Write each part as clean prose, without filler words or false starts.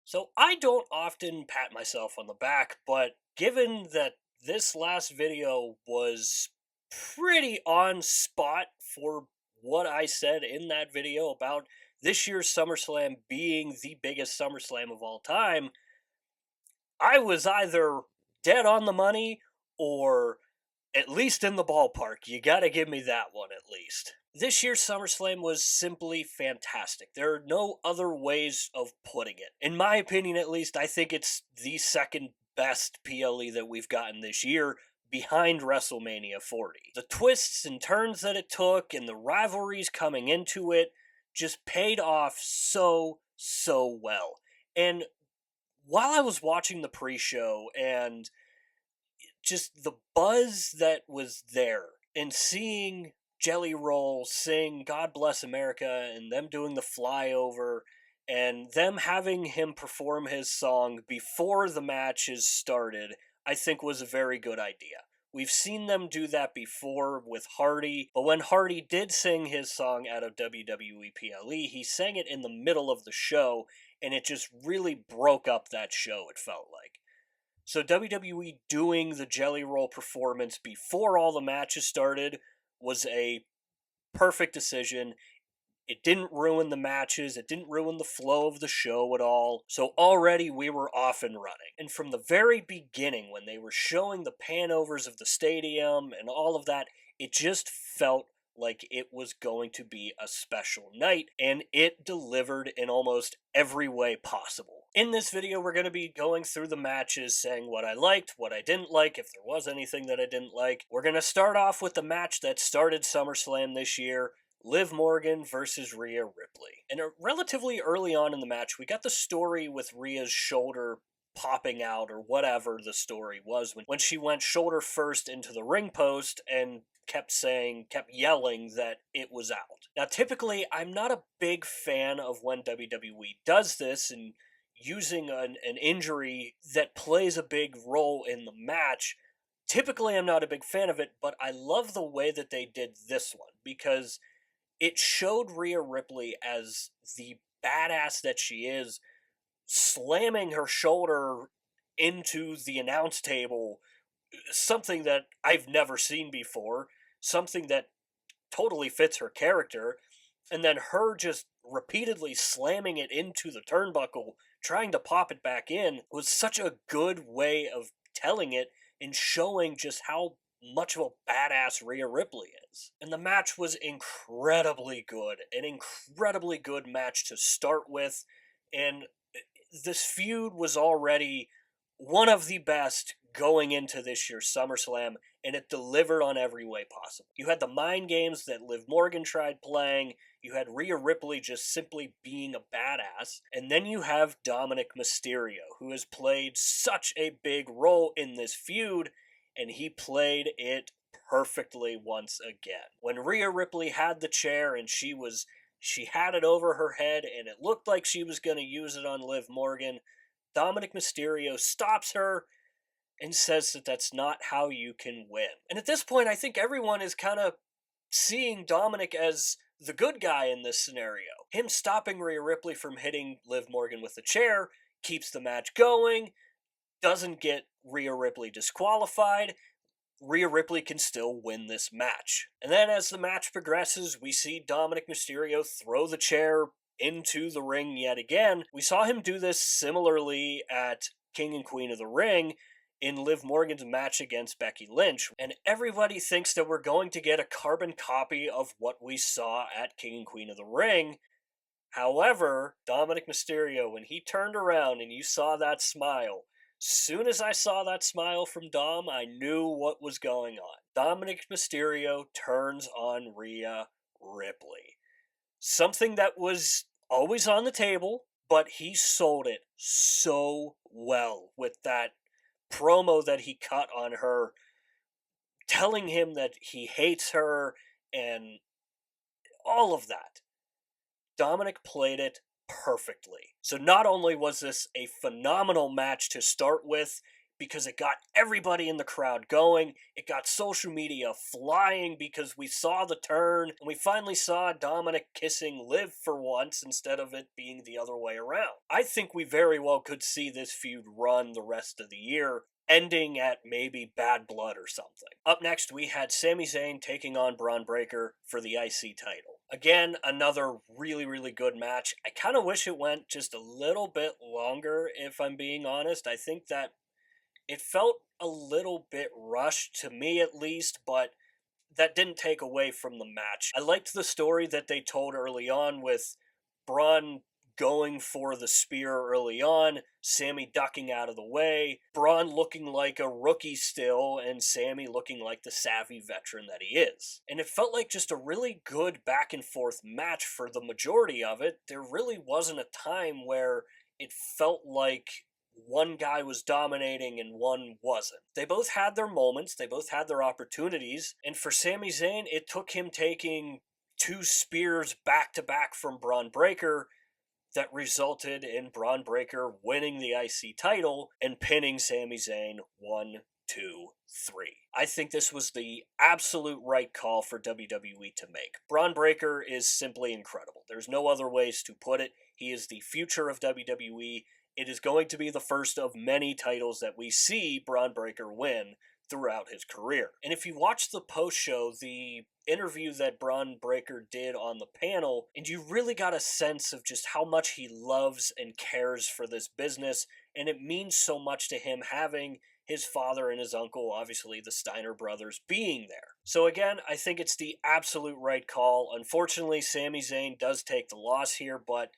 So I don't often pat myself on the back, but given that this last video was pretty on spot for what I said in that video about this year's SummerSlam being the biggest SummerSlam of all time, I was either dead on the money or at least in the ballpark. You gotta give me that one at least. This year's SummerSlam was simply fantastic. There are no other ways of putting it. In my opinion, at least, I think it's the second best PLE that we've gotten this year, behind WrestleMania 40. The twists and turns that it took and the rivalries coming into it just paid off so well. And while I was watching the pre show and just the buzz that was there and seeing Jelly Roll sing God Bless America and them doing the flyover and them having him perform his song before the matches started, I think was a very good idea. We've seen them do that before with Hardy, but when Hardy did sing his song out of WWE PLE, he sang it in the middle of the show, and it just really broke up that show, it felt like. So WWE doing the Jelly Roll performance before all the matches started was a perfect decision. It didn't ruin the matches, it didn't ruin the flow of the show at all. So already we were off and running. And from the very beginning, when they were showing the panovers of the stadium and all of that, it just felt like it was going to be a special night, and it delivered in almost every way possible. In this video, we're going to be going through the matches, saying what I liked, what I didn't like, if there was anything that I didn't like. We're going to start off with the match that started SummerSlam this year, Liv Morgan versus Ria Ripley. And relatively early on in the match, we got the story with Ria's shoulder popping out, or whatever the story was, when she went shoulder first into the ring post and kept yelling that it was out. Now, typically, I'm not a big fan of when WWE does this and using an injury that plays a big role in the match. Typically, I'm not a big fan of it, but I love the way that they did this one because it showed Rhea Ripley as the badass that she is, slamming her shoulder into the announce table, something that I've never seen before, something that totally fits her character, and then her just repeatedly slamming it into the turnbuckle, trying to pop it back in, was such a good way of telling it and showing just how much of a badass Rhea Ripley is. And the match was incredibly good, an incredibly good match to start with, and this feud was already one of the best going into this year's SummerSlam, and it delivered on every way possible. You had the mind games that Liv Morgan tried playing, you had Rhea Ripley just simply being a badass, and then you have Dominic Mysterio, who has played such a big role in this feud, and he played it perfectly once again. When Rhea Ripley had the chair and she had it over her head and it looked like she was going to use it on Liv Morgan, Dominic Mysterio stops her and says that that's not how you can win. And at this point, I think everyone is kind of seeing Dominic as the good guy in this scenario. Him stopping Rhea Ripley from hitting Liv Morgan with the chair keeps the match going, doesn't get Rhea Ripley disqualified. Rhea Ripley can still win this match. And then as the match progresses, we see Dominic Mysterio throw the chair into the ring yet again. We saw him do this similarly at King and Queen of the Ring in Liv Morgan's match against Becky Lynch, and everybody thinks that we're going to get a carbon copy of what we saw at King and Queen of the Ring. However, Dominic Mysterio, when he turned around and you saw that smile, soon as I saw that smile from Dom, I knew what was going on. Dominic Mysterio turns on Rhea Ripley. Something that was always on the table, but he sold it so well with that promo that he cut on her, telling him that he hates her and all of that. Dominic played it perfectly. So not only was this a phenomenal match to start with, because it got everybody in the crowd going. It got social media flying because we saw the turn, and we finally saw Dominic kissing Liv for once instead of it being the other way around. I think we very well could see this feud run the rest of the year, ending at maybe Bad Blood or something. Up next, we had Sami Zayn taking on Braun Breaker for the IC title. Again, another really, really good match. I kind of wish it went just a little bit longer, if I'm being honest. I think that it felt a little bit rushed, to me at least, but that didn't take away from the match. I liked the story that they told early on with Braun going for the spear early on, Sami ducking out of the way, Braun looking like a rookie still, and Sami looking like the savvy veteran that he is. And it felt like just a really good back and forth match for the majority of it. There really wasn't a time where it felt like one guy was dominating and one wasn't. They both had their moments, they both had their opportunities, and for Sami Zayn, it took him taking 2 spears back to back from Braun Breaker that resulted in Braun Breaker winning the IC title and pinning Sami Zayn 1, 2, 3. I think this was the absolute right call for WWE to make. Braun Breaker is simply incredible. There's no other ways to put it. He is the future of WWE. It is going to be the first of many titles that we see Braun Breaker win throughout his career. And if you watch the post-show, the interview that Braun Breaker did on the panel, and you really got a sense of just how much he loves and cares for this business, and it means so much to him having his father and his uncle, obviously the Steiner brothers, being there. So again, I think it's the absolute right call. Unfortunately, Sami Zayn does take the loss here, but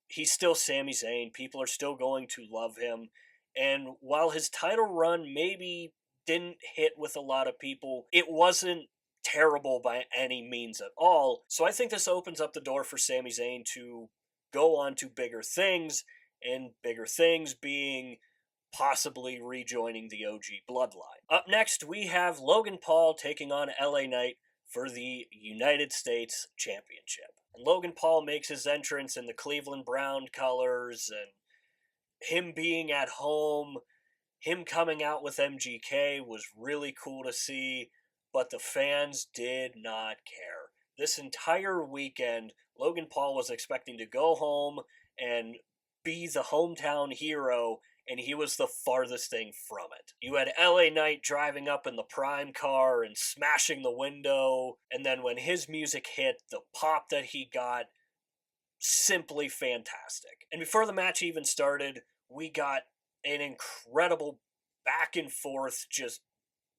he's still Sami Zayn. People are still going to love him. And while his title run maybe didn't hit with a lot of people, it wasn't terrible by any means at all. So I think this opens up the door for Sami Zayn to go on to bigger things, and bigger things being possibly rejoining the OG bloodline. Up next, we have Logan Paul taking on LA Knight for the United States Championship. And Logan Paul makes his entrance in the Cleveland Brown colors, and him being at home, him coming out with MGK was really cool to see, but the fans did not care. This entire weekend, Logan Paul was expecting to go home and be the hometown hero, and he was the farthest thing from it. You had LA Knight driving up in the Prime car and smashing the window, and then when his music hit, the pop that he got, simply fantastic. And before the match even started, we got an incredible back and forth just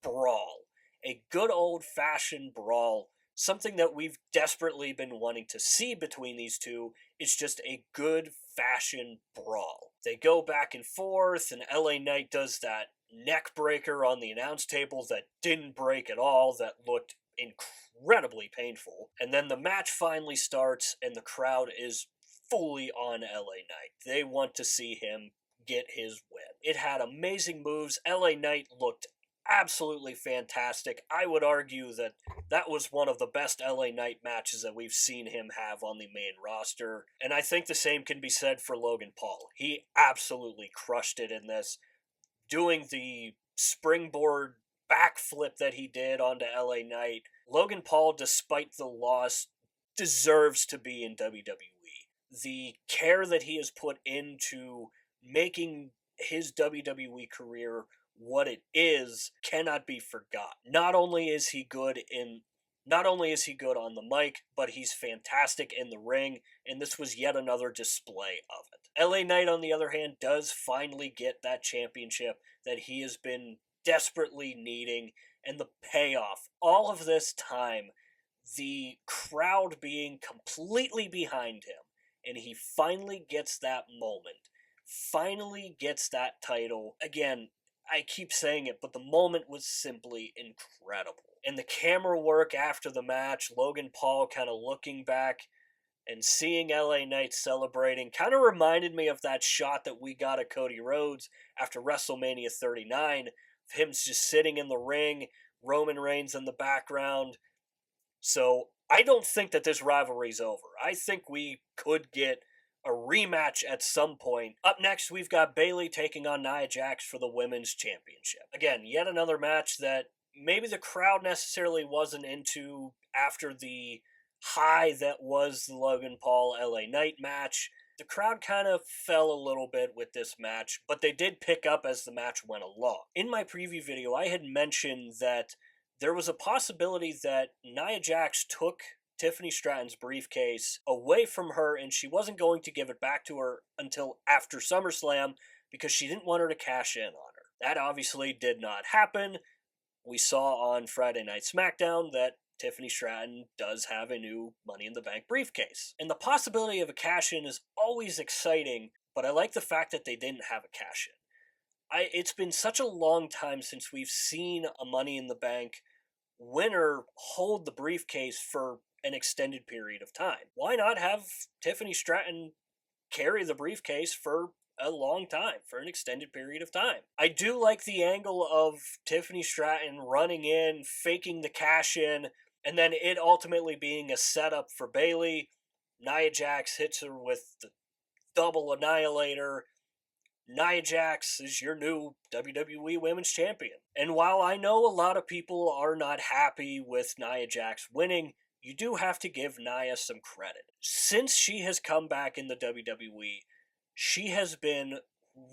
brawl. A good old-fashioned brawl. Something that we've desperately been wanting to see between these two is just a good-fashioned brawl. They go back and forth, and LA Knight does that neck breaker on the announce table that didn't break at all, that looked incredibly painful. And then the match finally starts, and the crowd is fully on LA Knight. They want to see him get his win. It had amazing moves. LA Knight looked absolutely fantastic. I would argue that that was one of the best LA Knight matches that we've seen him have on the main roster. And I think the same can be said for Logan Paul. He absolutely crushed it in this, doing the springboard backflip that he did onto LA Knight. Logan Paul, despite the loss, deserves to be in WWE. The care that he has put into making his WWE career what it is cannot be forgotten. Not only is he good on the mic, but he's fantastic in the ring, and this was yet another display of it. LA Knight, on the other hand, does finally get that championship that he has been desperately needing, and the payoff, all of this time, the crowd being completely behind him, and he finally gets that moment, finally gets that title. Again, I keep saying it, but the moment was simply incredible. And the camera work after the match, Logan Paul kind of looking back and seeing LA Knight celebrating, kind of reminded me of that shot that we got of Cody Rhodes after WrestleMania 39, of him just sitting in the ring, Roman Reigns in the background. So I don't think that this rivalry's over. I think we could get a rematch at some point. Up next, we've got Bayley taking on Nia Jax for the Women's Championship. Again, yet another match that maybe the crowd necessarily wasn't into after the high that was the Logan Paul LA Knight match. The crowd kind of fell a little bit with this match, but they did pick up as the match went along. In my preview video, I had mentioned that there was a possibility that Nia Jax took Tiffany Stratton's briefcase away from her and she wasn't going to give it back to her until after SummerSlam because she didn't want her to cash in on her. That obviously did not happen. We saw on Friday Night SmackDown that Tiffany Stratton does have a new Money in the Bank briefcase. And the possibility of a cash-in is always exciting, but I like the fact that they didn't have a cash-in. It's been such a long time since we've seen a Money in the Bank winner hold the briefcase for an extended period of time. Why not have Tiffany Stratton carry the briefcase for a long time, for an extended period of time? I do like the angle of Tiffany Stratton running in, faking the cash-in, and then it ultimately being a setup for Bayley. Nia Jax hits her with the double annihilator. Nia Jax is your new WWE Women's Champion. And while I know a lot of people are not happy with Nia Jax winning, you do have to give Nia some credit. Since she has come back in the WWE, she has been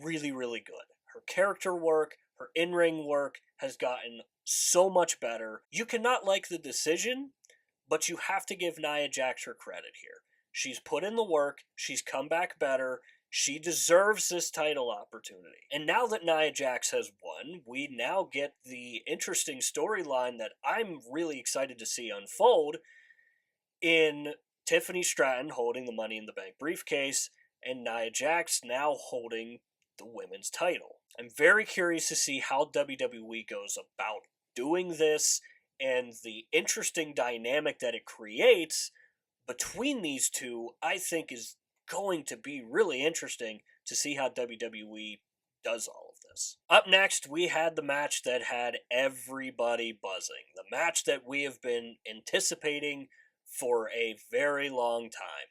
really, really good. Her character work, her in-ring work has gotten so much better. You cannot like the decision, but you have to give Nia Jax her credit here. She's put in the work, she's come back better, she deserves this title opportunity. And now that Nia Jax has won, we now get the interesting storyline that I'm really excited to see unfold in Tiffany Stratton holding the Money in the Bank briefcase and Nia Jax now holding the women's title. I'm very curious to see how WWE goes about doing this and the interesting dynamic that it creates between these two. I think is going to be really interesting to see how WWE does all of this. Up next, we had the match that had everybody buzzing. The match that we have been anticipating for a very long time.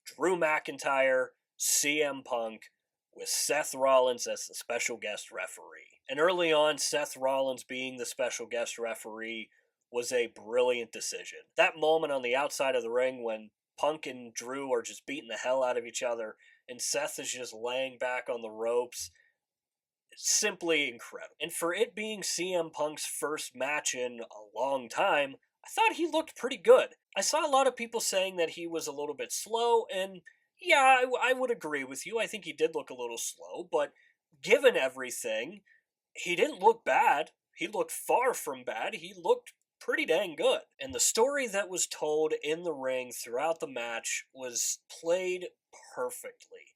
Drew McIntyre, CM Punk, with Seth Rollins as the special guest referee. And early on, Seth Rollins being the special guest referee was a brilliant decision. That moment on the outside of the ring when Punk and Drew are just beating the hell out of each other, and Seth is just laying back on the ropes. Simply incredible. And for it being CM Punk's first match in a long time, I thought he looked pretty good. I saw a lot of people saying that he was a little bit slow, and yeah, I would agree with you. I think he did look a little slow, but given everything, he didn't look bad. He looked far from bad. He looked pretty dang good. And the story that was told in the ring throughout the match was played perfectly.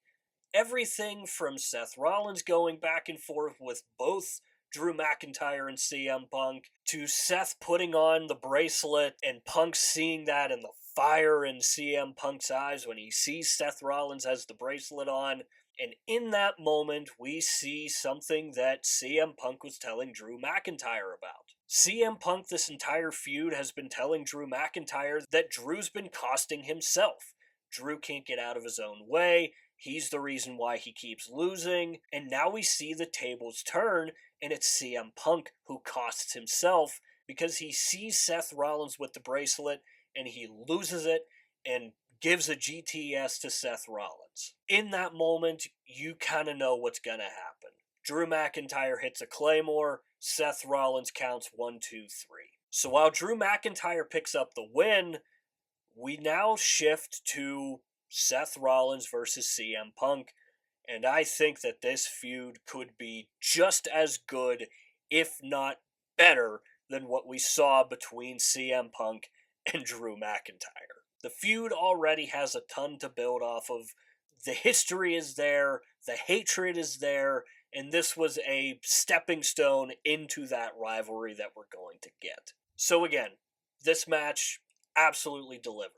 Everything from Seth Rollins going back and forth with both Drew McIntyre and CM Punk, to Seth putting on the bracelet and Punk seeing that and the fire in CM Punk's eyes when he sees Seth Rollins has the bracelet on. And in that moment, we see something that CM Punk was telling Drew McIntyre about. CM Punk this entire feud has been telling Drew McIntyre that Drew's been costing himself. Drew can't get out of his own way. He's the reason why he keeps losing. And now we see the tables turn, and it's CM Punk who costs himself because he sees Seth Rollins with the bracelet and he loses it and gives a GTS to Seth Rollins. In that moment, you kind of know what's going to happen. Drew McIntyre hits a Claymore, Seth Rollins counts 1, 2, 3. So while Drew McIntyre picks up the win, we now shift to Seth Rollins versus CM Punk, and I think that this feud could be just as good, if not better, than what we saw between CM Punk and Drew McIntyre. The feud already has a ton to build off of. The history is there, the hatred is there, and this was a stepping stone into that rivalry that we're going to get. So again, this match absolutely delivered.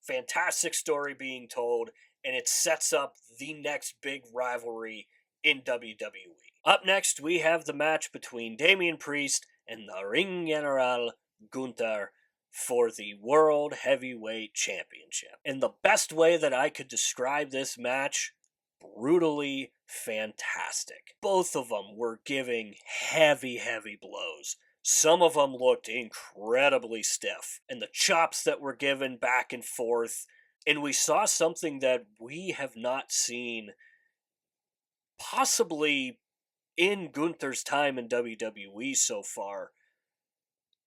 Fantastic story being told, and it sets up the next big rivalry in WWE. Up next, we have the match between Damian Priest and the Ring General Gunther for the World Heavyweight Championship. And the best way that I could describe this match, brutally fantastic. Both of them were giving heavy blows. Some of them looked incredibly stiff, and the chops that were given back and forth, and we saw something that we have not seen possibly in Gunther's time in WWE so far.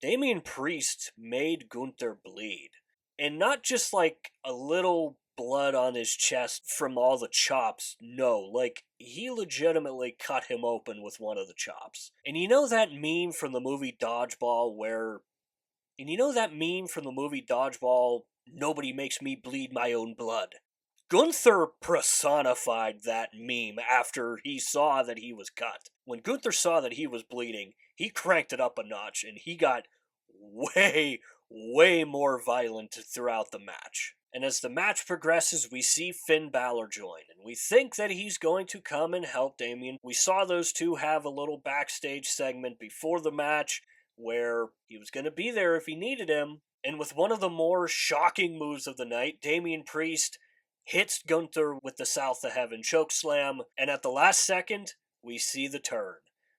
Damian Priest made Gunther bleed. And not just like a little blood on his chest from all the chops. No, like he legitimately cut him open with one of the chops. And you know that meme from the movie Dodgeball where... Nobody makes me bleed my own blood. Gunther personified that meme after he saw that he was cut. When Gunther saw that he was bleeding, he cranked it up a notch and he got way more violent throughout the match. And as the match progresses, we see Finn Balor join, and we think that he's going to come and help Damian. We saw those two have a little backstage segment before the match where he was going to be there if he needed him. And with one of the more shocking moves of the night, Damian Priest hits Gunther with the South of Heaven chokeslam, and at the last second, we see the turn.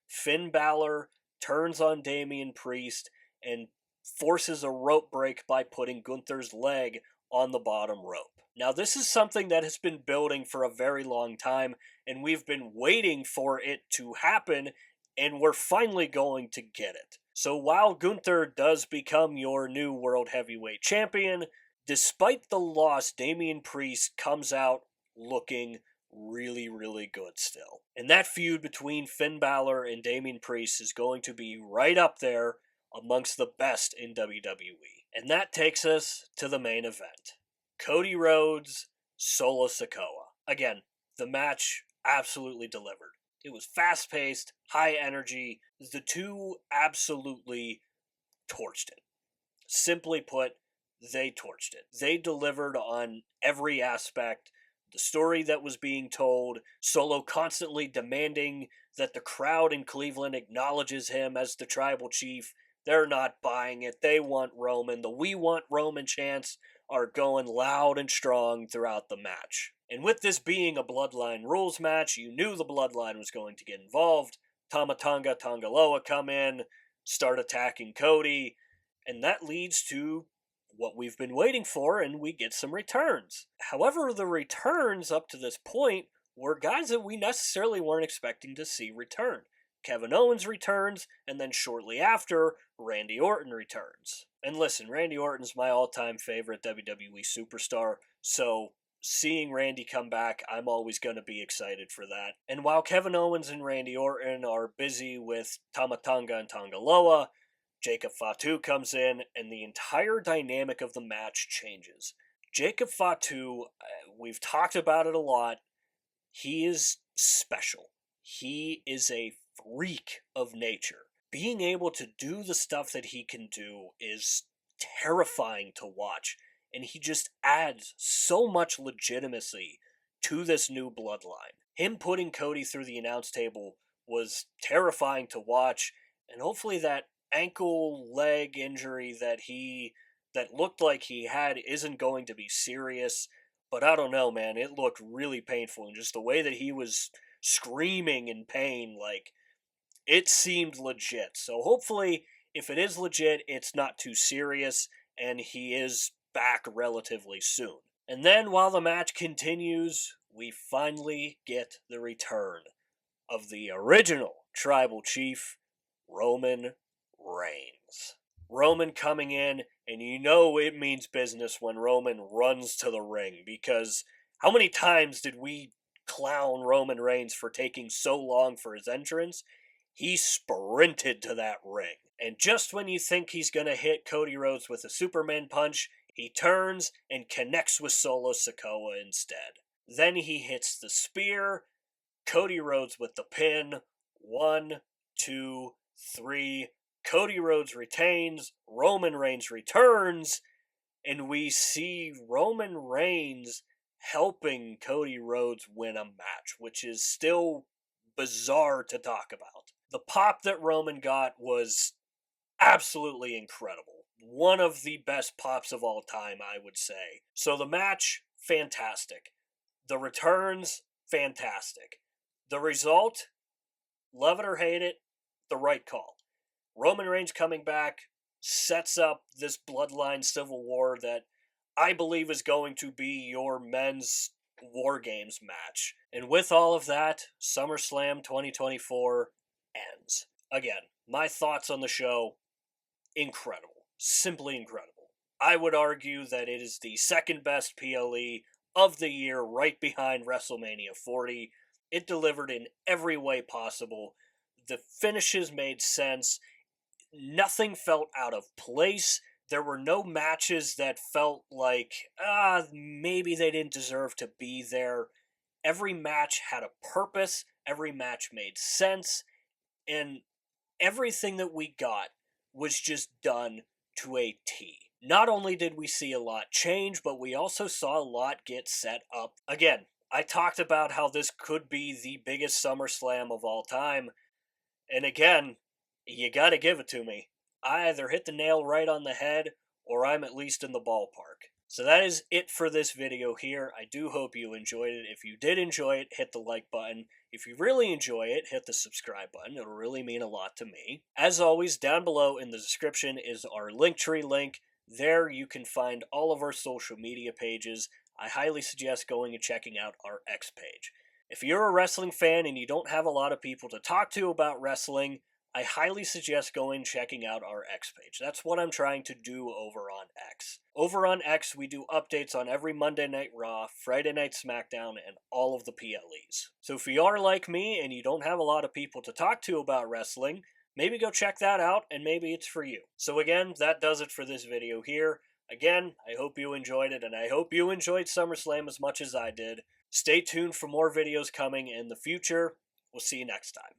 Finn Balor turns on Damian Priest and forces a rope break by putting Gunther's leg on the bottom rope. Now, this is something that has been building for a very long time, and we've been waiting for it to happen, and we're finally going to get it. So while Gunther does become your new World Heavyweight Champion, despite the loss, Damian Priest comes out looking really good still. And that feud between Finn Balor and Damian Priest is going to be right up there amongst the best in WWE. And that takes us to the main event. Cody Rhodes, Solo Sikoa. Again, the match absolutely delivered. It was fast-paced, high energy. The two absolutely torched it. Simply put, they torched it. They delivered on every aspect. The story that was being told, Solo constantly demanding that the crowd in Cleveland acknowledges him as the tribal chief. They're not buying it. They want Roman. The "we want Roman" chants are going loud and strong throughout the match. And with this being a Bloodline rules match, you knew the Bloodline was going to get involved. Tama Tonga Tongaloa come in, start attacking Cody, and that leads to what we've been waiting for, and we get some returns. However, the returns up to this point were guys that we necessarily weren't expecting to see return. Kevin Owens returns, and then shortly after, Randy Orton returns. And listen, Randy Orton's my all-time favorite WWE superstar, so seeing Randy come back, I'm always going to be excited for that. And while Kevin Owens and Randy Orton are busy with Tama Tonga and Tongaloa, Jacob Fatu comes in, and the entire dynamic of the match changes. Jacob Fatu, we've talked about it a lot, he is special. He is a freak of nature. Being able to do the stuff that he can do is terrifying to watch, and he just adds so much legitimacy to this new bloodline. Him putting Cody through the announce table was terrifying to watch, and hopefully that ankle leg injury that looked like he had isn't going to be serious. But I don't know, man, it looked really painful, and just the way that he was screaming in pain, like, it seemed legit. So hopefully, if it is legit, it's not too serious, and he is back relatively soon. And then, while the match continues, we finally get the return of the original Tribal Chief, Roman Reigns. Roman coming in, and you know it means business when Roman runs to the ring, because how many times did we clown Roman Reigns for taking so long for his entrance? He sprinted to that ring. And just when you think he's going to hit Cody Rhodes with a Superman punch, he turns and connects with Solo Sikoa instead. Then he hits the spear, Cody Rhodes with the pin. 1, 2, 3. Cody Rhodes retains, Roman Reigns returns, and we see Roman Reigns helping Cody Rhodes win a match, which is still bizarre to talk about. The pop that Roman got was absolutely incredible. one of the best pops of all time, I would say. So the match, fantastic. The returns, fantastic. The result, love it or hate it, the right call. Roman Reigns coming back sets up this bloodline civil war that I believe is going to be your men's War Games match. And with all of that, SummerSlam 2024 ends. Again, my thoughts on the show, incredible. Simply incredible. I would argue that it is the second best PLE of the year, right behind WrestleMania 40. It delivered in every way possible. The finishes made sense. Nothing felt out of place. There were no matches that felt like, maybe they didn't deserve to be there. Every match had a purpose. Every match made sense. And everything that we got was just done to a T. Not only did we see a lot change, but we also saw a lot get set up. Again, I talked about how this could be the biggest SummerSlam of all time. And again, you gotta give it to me. I either hit the nail right on the head, or I'm at least in the ballpark. So that is it for this video here. I do hope you enjoyed it. If you did enjoy it, hit the like button. If you really enjoy it, hit the subscribe button. It'll really mean a lot to me. As always, down below in the description is our Linktree link. There you can find all of our social media pages. I highly suggest going and checking out our X page. If you're a wrestling fan and you don't have a lot of people to talk to about wrestling, I highly suggest going and checking out our X page. That's what I'm trying to do over on X. Over on X, we do updates on every Monday Night Raw, Friday Night SmackDown, and all of the PLEs. So if you are like me and you don't have a lot of people to talk to about wrestling, maybe go check that out and maybe it's for you. So again, that does it for this video here. Again, I hope you enjoyed it, and I hope you enjoyed SummerSlam as much as I did. Stay tuned for more videos coming in the future. We'll see you next time.